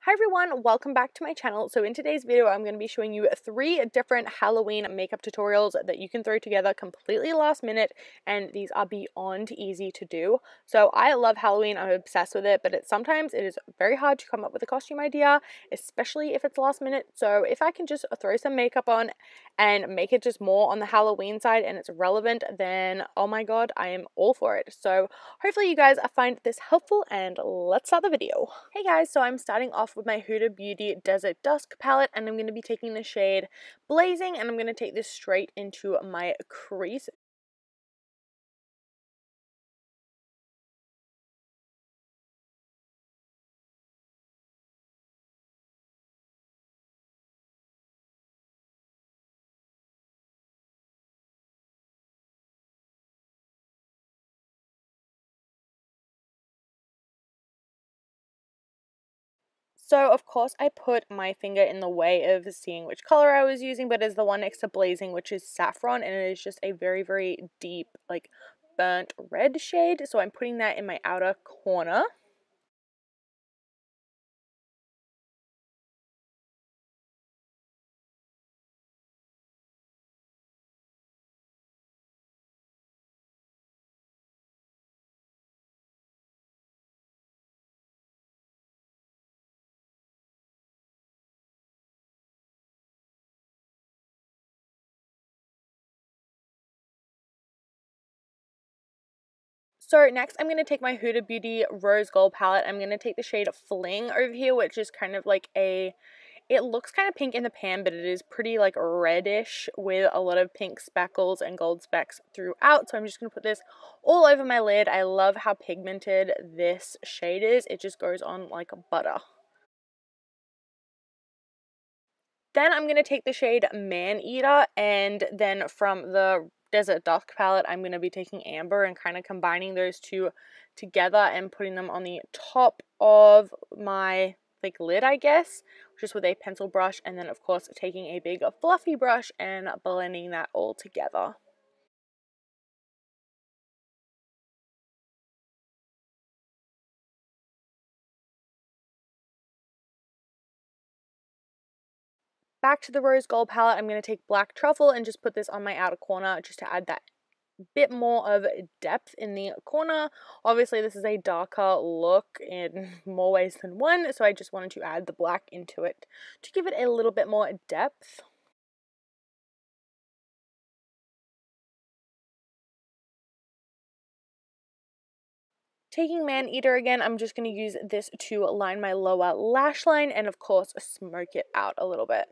Hi everyone, welcome back to my channel. So in today's video, I'm going to be showing you 3 different Halloween makeup tutorials that you can throw together completely last minute, and these are beyond easy to do. So I love Halloween, I'm obsessed with it, but sometimes it is very hard to come up with a costume idea, especially if it's last minute. So if I can just throw some makeup on and make it just more on the Halloween side and it's relevant, then oh my god, I am all for it. So hopefully you guys find this helpful, and let's start the video. Hey guys, so I'm starting off with my Huda Beauty Desert Dusk palette, and I'm going to be taking the shade Blazing, and I'm going to take this straight into my crease. So of course I put my finger in the way of seeing which color I was using, but it's the one next to Blazing, which is Saffron, and it is just a very, very deep, like burnt red shade. So I'm putting that in my outer corner. So next I'm going to take my Huda Beauty Rose Gold palette. I'm going to take the shade Fling over here, which is kind of like it looks kind of pink in the pan, but it is pretty like reddish with a lot of pink speckles and gold specks throughout. So I'm just going to put this all over my lid. I love how pigmented this shade is. It just goes on like butter. Then I'm going to take the shade Maneater, and then from the Desert Dusk palette, I'm going to be taking Amber and kind of combining those two together and putting them on the top of my like lid, I guess, just with a pencil brush, and then of course taking a big fluffy brush and blending that all together. Back to the Rose Gold palette, I'm going to take Black Truffle and just put this on my outer corner just to add that bit more of depth in the corner. Obviously this is a darker look in more ways than one, so I just wanted to add the black into it to give it a little bit more depth. Taking Maneater again, I'm just going to use this to line my lower lash line and of course smoke it out a little bit.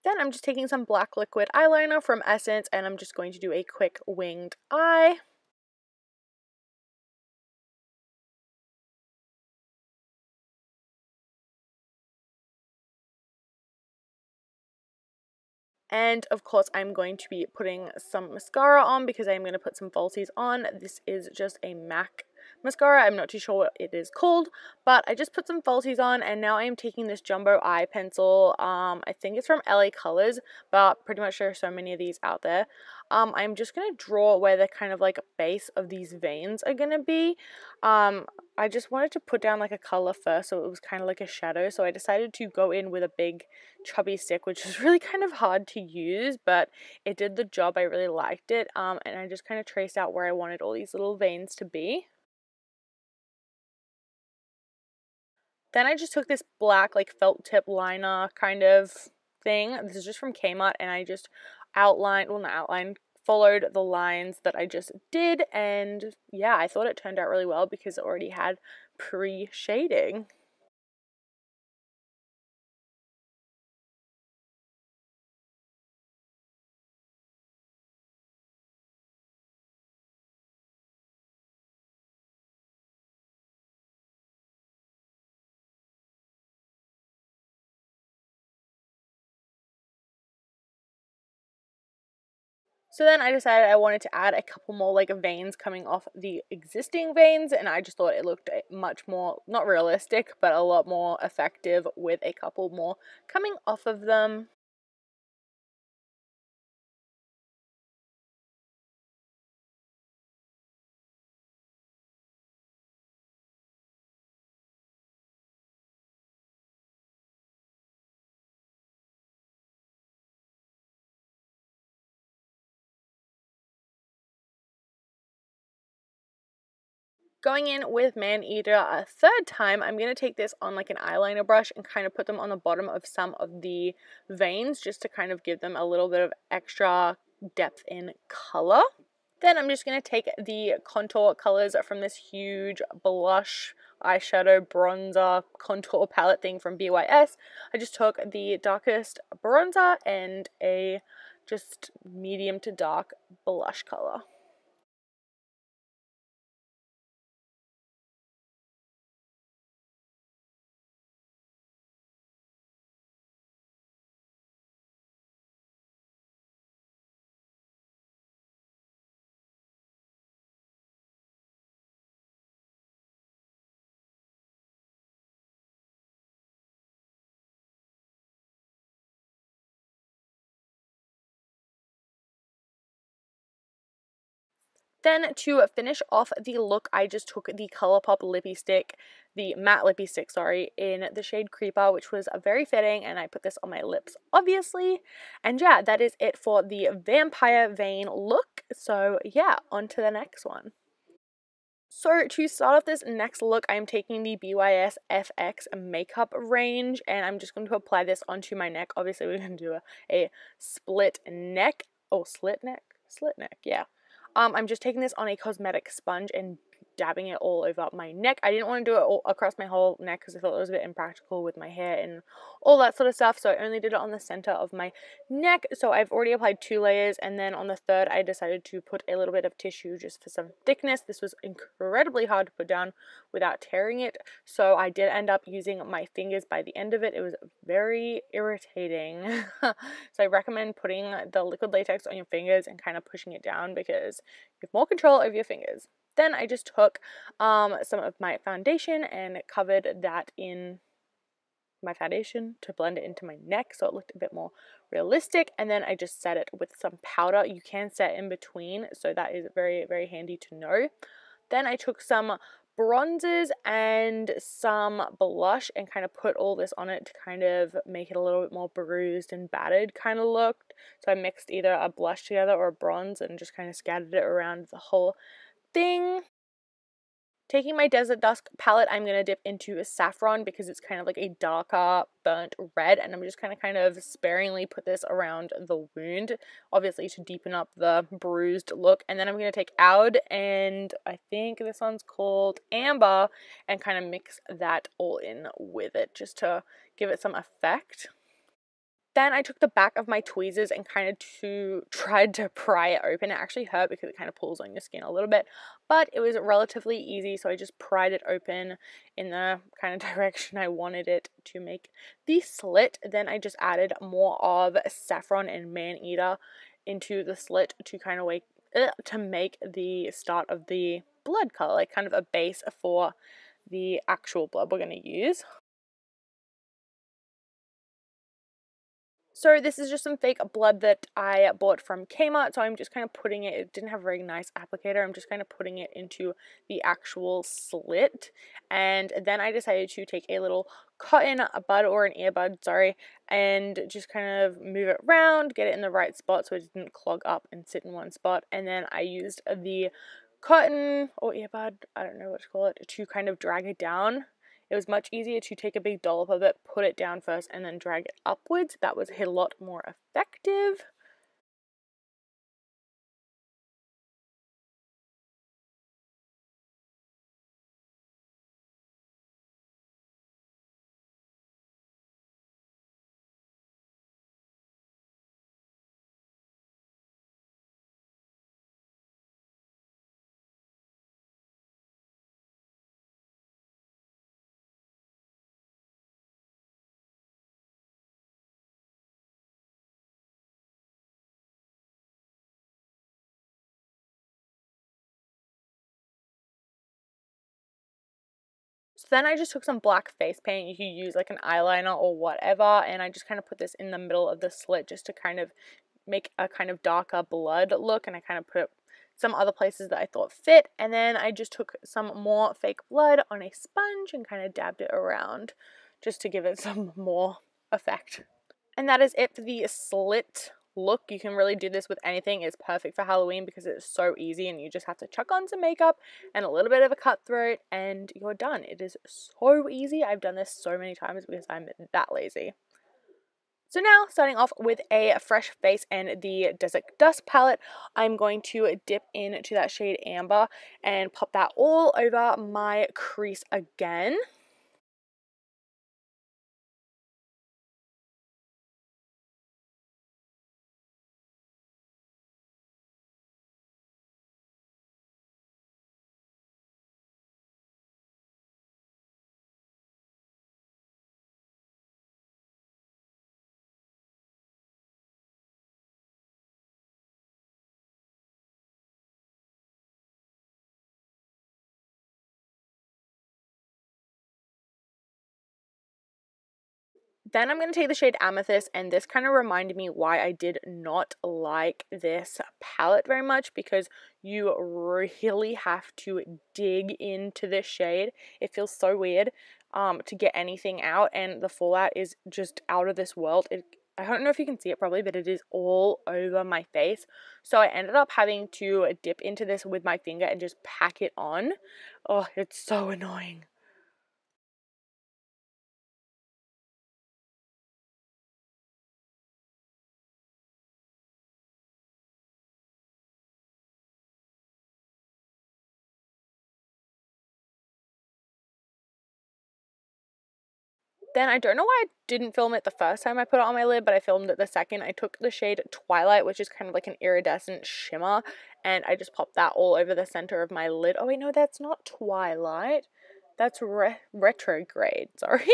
Then I'm just taking some black liquid eyeliner from Essence, and I'm just going to do a quick winged eye. And of course I'm going to be putting some mascara on because I'm going to put some falsies on. This is just a MAC mascara. I'm not too sure what it is called, but I just put some falsies on, and now I am taking this jumbo eye pencil. I think it's from LA Colors, but pretty much there are so many of these out there. I'm just going to draw where the kind of like base of these veins are going to be. I just wanted to put down like a color first, so it was kind of like a shadow, so I decided to go in with a big chubby stick, which is really kind of hard to use, but it did the job. I really liked it, and I just kind of traced out where I wanted all these little veins to be. Then I just took this black like felt tip liner kind of thing. This is just from Kmart, and I just followed the lines that I just did, and yeah, I thought it turned out really well because it already had pre-shading. So then I decided I wanted to add a couple more like veins coming off the existing veins, and I just thought it looked much more, not realistic, but a lot more effective with a couple more coming off of them. Going in with Man-Eater a third time, I'm going to take this on like an eyeliner brush and kind of put them on the bottom of some of the veins just to kind of give them a little bit of extra depth in color. Then I'm just going to take the contour colors from this huge blush eyeshadow bronzer contour palette thing from BYS. I just took the darkest bronzer and a just medium to dark blush color. Then to finish off the look, I just took the ColourPop lippy stick, the matte lippy stick, sorry, in the shade Creeper, which was very fitting, and I put this on my lips, obviously. And yeah, that is it for the vampire vein look. So yeah, on to the next one. So to start off this next look, I'm taking the BYS FX makeup range, and I'm just going to apply this onto my neck. Obviously, we're going to do a split neck. Oh, slit neck, yeah. I'm just taking this on a cosmetic sponge and dabbing it all over my neck. I didn't want to do it all across my whole neck because I thought it was a bit impractical with my hair and all that sort of stuff, so I only did it on the center of my neck. So I've already applied 2 layers, and then on the third I decided to put a little bit of tissue just for some thickness. This was incredibly hard to put down without tearing it, so I did end up using my fingers by the end of it. It was very irritating. So I recommend putting the liquid latex on your fingers and kind of pushing it down because you have more control over your fingers. Then I just took some of my foundation and covered that in my foundation to blend it into my neck so it looked a bit more realistic, and then I just set it with some powder. You can set in between, so that is very, very handy to know. Then I took some bronzers and some blush and kind of put all this on it to kind of make it a little bit more bruised and battered kind of look. So I mixed either a blush together or a bronze and just kind of scattered it around the whole thing. Taking my Desert Dusk palette, I'm going to dip into a saffron because it's kind of like a darker burnt red, and I'm just kind of sparingly put this around the wound, obviously to deepen up the bruised look. And then I'm going to take Oud, and I think this one's called Amber, and kind of mix that all in with it just to give it some effect. Then I took the back of my tweezers and kind of tried to pry it open. It actually hurt because it kind of pulls on your skin a little bit, but it was relatively easy, so I just pried it open in the kind of direction I wanted it to make the slit. Then I just added more of saffron and Man-Eater into the slit to kind of to make the start of the blood color, like kind of a base for the actual blood we're going to use. So this is just some fake blood that I bought from Kmart, so I'm just kind of putting it didn't have a very nice applicator, I'm just kind of putting it into the actual slit. And then I decided to take a little cotton bud, or an earbud, sorry, and just kind of move it around, get it in the right spot so it didn't clog up and sit in one spot. And then I used the cotton or earbud, I don't know what to call it, to kind of drag it down. It was much easier to take a big dollop of it, put it down first, and then drag it upwards. That was a lot more effective. So then I just took some black face paint. You could use like an eyeliner or whatever, and I just kind of put this in the middle of the slit just to kind of make a kind of darker blood look, and I kind of put some other places that I thought fit, and then I just took some more fake blood on a sponge and kind of dabbed it around just to give it some more effect. And that is it for the slit look. You can really do this with anything. It's perfect for Halloween because it's so easy, and you just have to chuck on some makeup and a little bit of a cutthroat and you're done. It is so easy. I've done this so many times because I'm that lazy. So now, starting off with a fresh face and the Desert Dust palette, I'm going to dip into that shade Amber and pop that all over my crease again. Then I'm going to take the shade Amethyst, and this kind of reminded me why I did not like this palette very much, because you really have to dig into this shade. It feels so weird to get anything out, and the fallout is just out of this world. I don't know if you can see it probably, but it is all over my face. So I ended up having to dip into this with my finger and just pack it on. Oh, it's so annoying. Then I don't know why I didn't film it the first time I put it on my lid, but I filmed it the second. I took the shade Twilight, which is kind of like an iridescent shimmer, and I just popped that all over the center of my lid. Oh wait, no, that's not Twilight. That's Retrograde, sorry.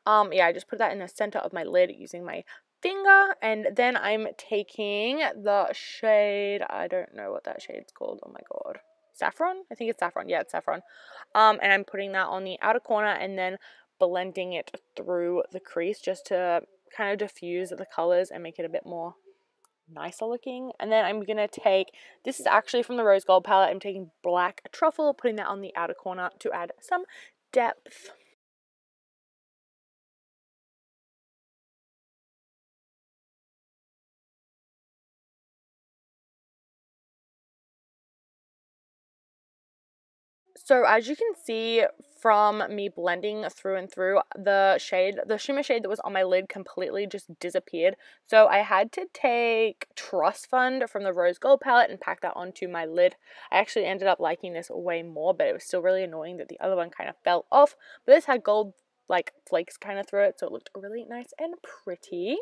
Yeah, I just put that in the center of my lid using my finger, and then I'm taking the shade, I don't know what that shade's called, oh my god. Saffron? I think it's saffron. Yeah, it's saffron. And I'm putting that on the outer corner and then blending it through the crease just to kind of diffuse the colors and make it a bit more nicer looking. And then I'm gonna take, this is actually from the Rose Gold palette, I'm taking Black Truffle, putting that on the outer corner to add some depth. So as you can see from me blending through and through, the shimmer shade that was on my lid completely just disappeared. So I had to take Trust Fund from the Rose Gold palette and pack that onto my lid. I actually ended up liking this way more, but it was still really annoying that the other one kind of fell off. But this had gold like flakes kind of through it, so it looked really nice and pretty.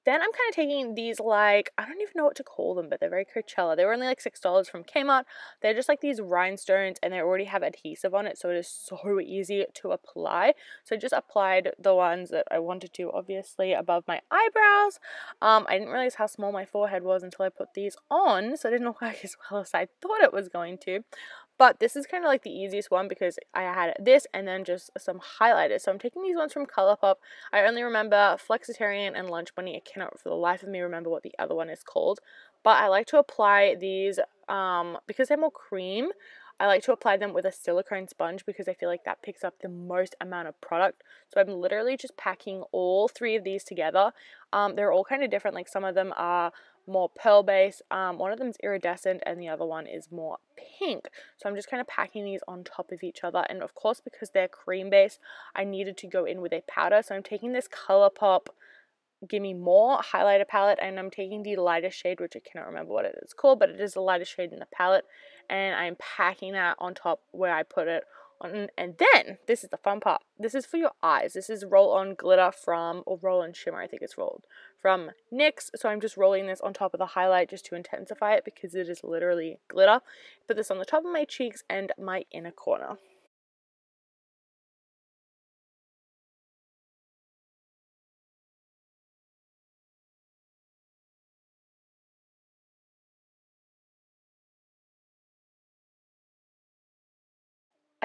Then I'm kind of taking these, like, I don't even know what to call them, but they're very Coachella. They were only like $6 from Kmart. They're just like these rhinestones, and they already have adhesive on it, so it is so easy to apply. So I just applied the ones that I wanted to, obviously, above my eyebrows. I didn't realize how small my forehead was until I put these on, so it didn't work as well as I thought it was going to. But this is kind of like the easiest one because I had this and then just some highlighters. So I'm taking these ones from Colourpop. I only remember Flexitarian and Lunch Bunny. I cannot for the life of me remember what the other one is called. But I like to apply these because they're more cream. I like to apply them with a silicone sponge because I feel like that picks up the most amount of product. So I'm literally just packing all three of these together. They're all kind of different. Like some of them are more pearl based, one of them is iridescent and the other one is more pink. So I'm just kind of packing these on top of each other, and of course because they're cream based I needed to go in with a powder, so I'm taking this Colourpop Gimme More highlighter palette, and I'm taking the lightest shade, which I cannot remember what it is called, but it is the lightest shade in the palette, and I'm packing that on top where I put it on. And then this is the fun part, this is for your eyes. This is roll on glitter from, or roll on shimmer, I think it's rolled from NYX. So I'm just rolling this on top of the highlight just to intensify it because it is literally glitter. Put this on the top of my cheeks and my inner corner.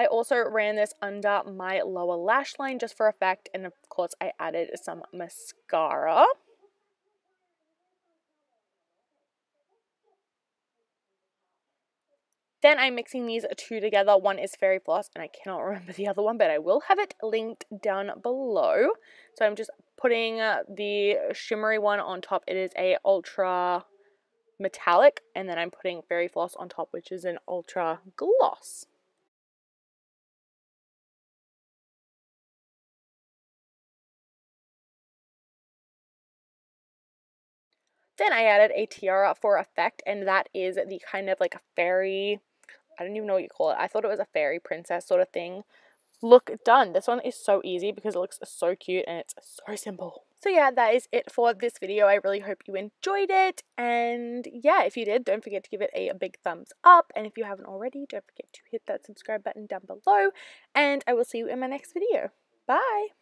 I also ran this under my lower lash line just for effect, and of course I added some mascara. Then I'm mixing these two together. One is Fairy Floss, and I cannot remember the other one, but I will have it linked down below. So I'm just putting the shimmery one on top. It is a ultra metallic, and then I'm putting Fairy Floss on top, which is an ultra gloss. Then I added a tiara for effect, and that is the kind of like a fairy, I don't even know what you call it. I thought it was a fairy princess sort of thing. Look done. This one is so easy because it looks so cute and it's so simple. So yeah, that is it for this video. I really hope you enjoyed it, and yeah, if you did, don't forget to give it a big thumbs up, and if you haven't already, don't forget to hit that subscribe button down below, and I will see you in my next video. Bye!